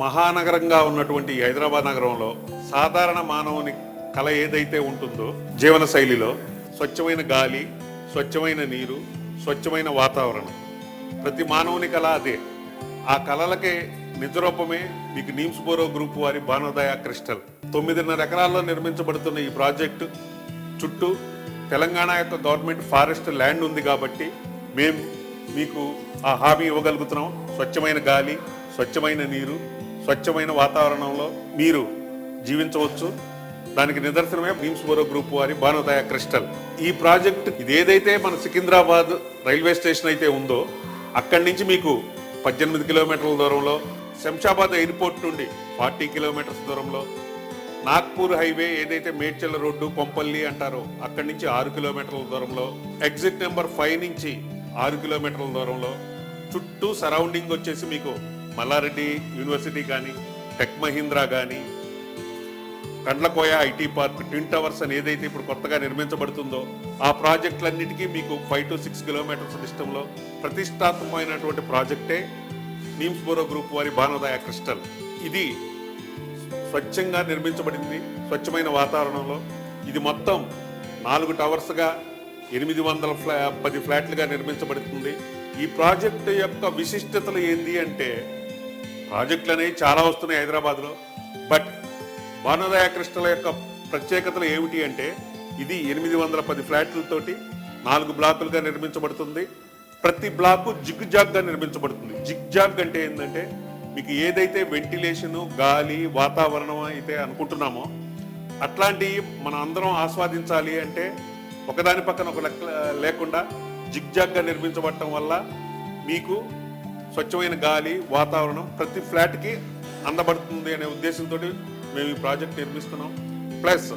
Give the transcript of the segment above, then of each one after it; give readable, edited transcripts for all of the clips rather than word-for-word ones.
మహానగరంగా ఉన్నటువంటి హైదరాబాద్ నగరంలో సాధారణ మానవుని కళ ఏదైతే ఉంటుందో జీవన శైలిలో స్వచ్ఛమైన గాలి, స్వచ్ఛమైన నీరు, స్వచ్ఛమైన వాతావరణం, ప్రతి మానవుని కళ అదే. ఆ కళలకే నిజరూపమే మీకు నీమ్స్ బోరో గ్రూప్ వారి భానోదయ క్రిస్టల్. 9.5 ఎకరాల్లో నిర్మించబడుతున్న ఈ ప్రాజెక్టు చుట్టూ తెలంగాణ యొక్క గవర్నమెంట్ ఫారెస్ట్ ల్యాండ్ ఉంది కాబట్టి మేము మీకు ఆ హామీ ఇవ్వగలుగుతున్నాం. స్వచ్ఛమైన గాలి, స్వచ్ఛమైన నీరు, స్వచ్ఛమైన వాతావరణంలో మీరు జీవించవచ్చు. దానికి నిదర్శనమే నీమ్స్ బోరో గ్రూప్ వారి భానోదయ క్రిస్టల్. ఈ ప్రాజెక్ట్ ఇదేదైతే మన సికింద్రాబాద్ రైల్వే స్టేషన్ అయితే ఉందో అక్కడి నుంచి మీకు 18 కిలోమీటర్ల దూరంలో, శంషాబాద్ ఎయిర్పోర్ట్ నుండి 40 కిలోమీటర్స్ దూరంలో, నాగ్పూర్ హైవే ఏదైతే మేడ్చల్ రోడ్డు కొంపల్లి అంటారో అక్కడి నుంచి 6 కిలోమీటర్ల దూరంలో, ఎగ్జిట్ నెంబర్ 5 నుంచి 6 కిలోమీటర్ల దూరంలో, చుట్టూ సరౌండింగ్ వచ్చేసి మీకు మల్లారెడ్డి యూనివర్సిటీ కానీ, టెక్ మహీంద్రా కానీ, Kandlakoya IT park, twin towers అని ఏదైతే ఇప్పుడు కొత్తగా నిర్మించబడుతుందో ఆ ప్రాజెక్టులన్నిటికీ మీకు 5 to 6 కిలోమీటర్స్ డిస్టెన్స్లో ప్రతిష్టాత్మకమైనటువంటి ప్రాజెక్టే నీమ్స్ బోరో గ్రూప్ వారి భానోదయ క్రిస్టల్. ఇది స్వచ్ఛంగా నిర్మించబడింది, స్వచ్ఛమైన వాతావరణంలో. ఇది మొత్తం 4 టవర్స్గా 810 ఫ్లాట్లుగా నిర్మించబడుతుంది. ఈ ప్రాజెక్టు యొక్క విశిష్టతలు ఏంటి అంటే, ప్రాజెక్టులు అనేవి చాలా వస్తున్నాయి హైదరాబాద్లో, బట్ భానోదయ క్రిస్టల్ యొక్క ప్రత్యేకతలు ఏమిటి అంటే ఇది 810 ఫ్లాట్లతోటి 4 బ్లాకులుగా నిర్మించబడుతుంది. ప్రతి బ్లాకు జిగ్జాగ్గా నిర్మించబడుతుంది. జిగ్జాగ్ అంటే ఏంటంటే మీకు ఏదైతే వెంటిలేషను, గాలి, వాతావరణం అయితే అనుకుంటున్నామో అట్లాంటివి మనం అందరం ఆస్వాదించాలి అంటే ఒకదాని పక్కన ఒక లెక్క లేకుండా జిగ్జాగ్గా నిర్మించబడటం వల్ల మీకు స్వచ్ఛమైన గాలి, వాతావరణం ప్రతి ఫ్లాట్కి అందబడుతుంది అనే ఉద్దేశంతో మేము ఈ ప్రాజెక్ట్ నిర్మిస్తున్నాం. ప్లస్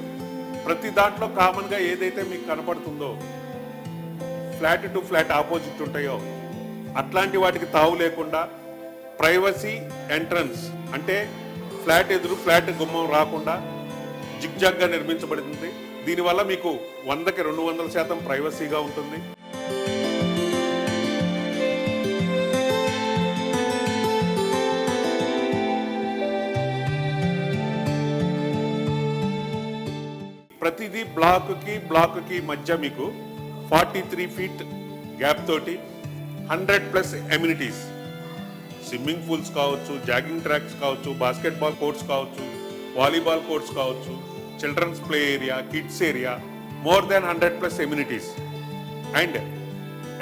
ప్రతి దాంట్లో కామన్గా ఏదైతే మీకు కనపడుతుందో ఫ్లాట్ టు ఫ్లాట్ ఆపోజిట్ ఉంటాయో అట్లాంటి వాటికి తావు లేకుండా ప్రైవసీ ఎంట్రన్స్ అంటే ఫ్లాట్ ఎదురు ఫ్లాట్ గుమ్మం రాకుండా జిగ్జాగ్గా నిర్మించబడుతుంది. దీనివల్ల మీకు 100కి 200% ప్రైవసీగా ఉంటుంది. ప్రతిదీ బ్లాక్కి మధ్య మీకు 43 ఫీట్ గ్యాప్ తోటి 100+ ఎమ్యూనిటీస్, స్విమ్మింగ్ పూల్స్ కావచ్చు, జాగింగ్ ట్రాక్స్ కావచ్చు, బాస్కెట్బాల్ కోర్ట్స్ కావచ్చు, వాలీబాల్ కోర్ట్స్ కావచ్చు, children's play area, kids area, more than 100+ amenities. And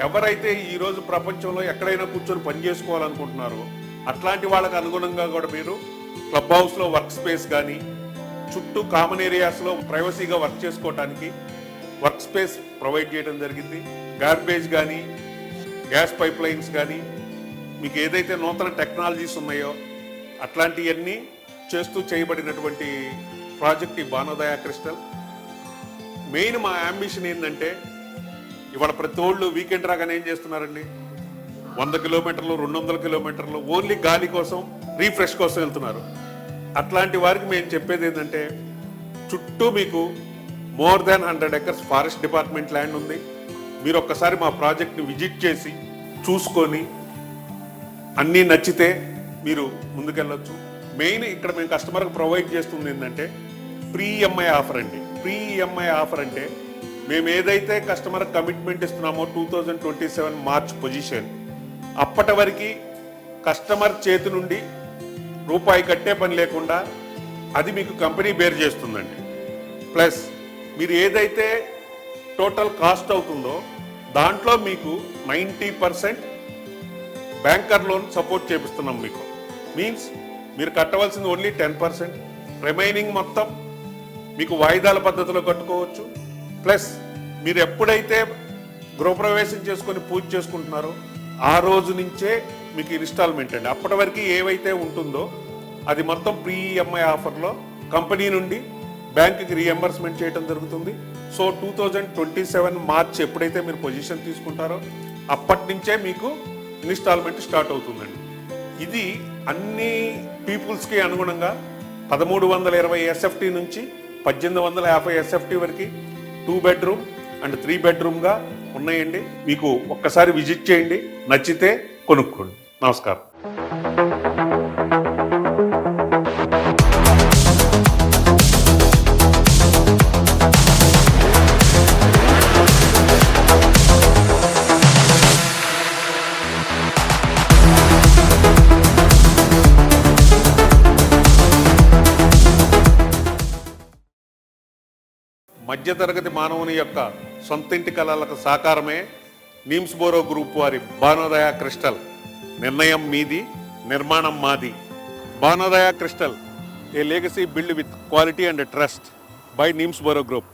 ఎవరైతే ఈరోజు ప్రపంచంలో ఎక్కడైనా కూర్చొని పని చేసుకోవాలనుకుంటున్నారో అట్లాంటి వాళ్ళకి అనుగుణంగా కూడా మీరు క్లబ్ హౌస్లో వర్క్ స్పేస్ కానీ, చుట్టూ కామన్ ఏరియాస్లో ప్రైవసీగా వర్క్ చేసుకోవటానికి వర్క్ స్పేస్ ప్రొవైడ్ చేయడం జరిగింది. గార్బేజ్ కానీ, గ్యాస్ పైప్ లైన్స్ కానీ, మీకు ఏదైతే నూతన టెక్నాలజీస్ ఉన్నాయో అట్లాంటివన్నీ చేస్తూ చేయబడినటువంటి ప్రాజెక్ట్ ఈ భానోదయ క్రిస్టల్. మెయిన్ మా అంబిషన్ ఏంటంటే ఇవాళ ప్రతి ఒళ్ళు వీకెండ్ రాగానే ఏం చేస్తున్నారండి, 100 కిలోమీటర్లు, 200 కిలోమీటర్లు ఓన్లీ గాలి కోసం, రీఫ్రెష్ కోసం వెళ్తున్నారు. అట్లాంటి వారికి మేము చెప్పేది ఏంటంటే చుట్టూ మీకు more than 100 acres forest department land ఉంది. మీరు ఒక్కసారి మా ప్రాజెక్ట్ని విజిట్ చేసి చూసుకొని అన్నీ నచ్చితే మీరు ముందుకెళ్ళొచ్చు. మెయిన్ ఇక్కడ మేము కస్టమర్కి ప్రొవైడ్ చేస్తుంది ఏంటంటే ప్రీ ఈఎంఐ ఆఫర్ అండి. ప్రీ ఈఎంఐ ఆఫర్ అంటే మేము ఏదైతే కస్టమర్ కమిట్మెంట్ ఇస్తున్నామో 2027 మార్చ్ పొజిషన్, అప్పటి వరకు కస్టమర్ చేతి నుండి రూపాయి కట్టే పని లేకుండా అది మీకు కంపెనీ బేర్ చేస్తుందండి. ప్లస్ మీరు ఏదైతే టోటల్ కాస్ట్ అవుతుందో దాంట్లో మీకు 90% బ్యాంకర్ లోన్ సపోర్ట్ చేపిస్తున్నాం. మీకు మీన్స్ మీరు కట్టవలసింది ఓన్లీ 10%, రిమైనింగ్ మొత్తం మీకు వాయిదాల పద్ధతిలో కట్టుకోవచ్చు. ప్లస్ మీరు ఎప్పుడైతే గృహప్రవేశం చేసుకొని పూజ చేసుకుంటున్నారో ఆ రోజు నుంచే మీకు ఇన్స్టాల్మెంట్ అండి. అప్పటి వరకు ఏవైతే ఉంటుందో అది మొత్తం ప్రీ ఈఎంఐ ఆఫర్లో కంపెనీ నుండి బ్యాంకుకి రీఎంబర్స్మెంట్ చేయడం జరుగుతుంది. సో 2027 మార్చ్ ఎప్పుడైతే మీరు పొజిషన్ తీసుకుంటారో అప్పటి నుంచే మీకు ఇన్స్టాల్మెంట్ స్టార్ట్ అవుతుందండి. ఇది అన్ని పీపుల్స్కి అనుగుణంగా 1320 SFT నుంచి 1850 SFT వరకు 2 బెడ్రూమ్ అండ్ 3 బెడ్రూమ్గా ఉన్నాయండి. మీకు ఒక్కసారి విజిట్ చేయండి, నచ్చితే కొనుక్కోండి. నమస్కారం. మధ్యతరగతి మానవుని యొక్క సొంతింటి కలలకు సాకారమే నీమ్స్ బోరో గ్రూప్ వారి భానోదయ క్రిస్టల్. నిర్ణయం మీది, నిర్మాణం మాది. Bhanodaya crystal, A legacy build with quality and trust by NIMS borrow group.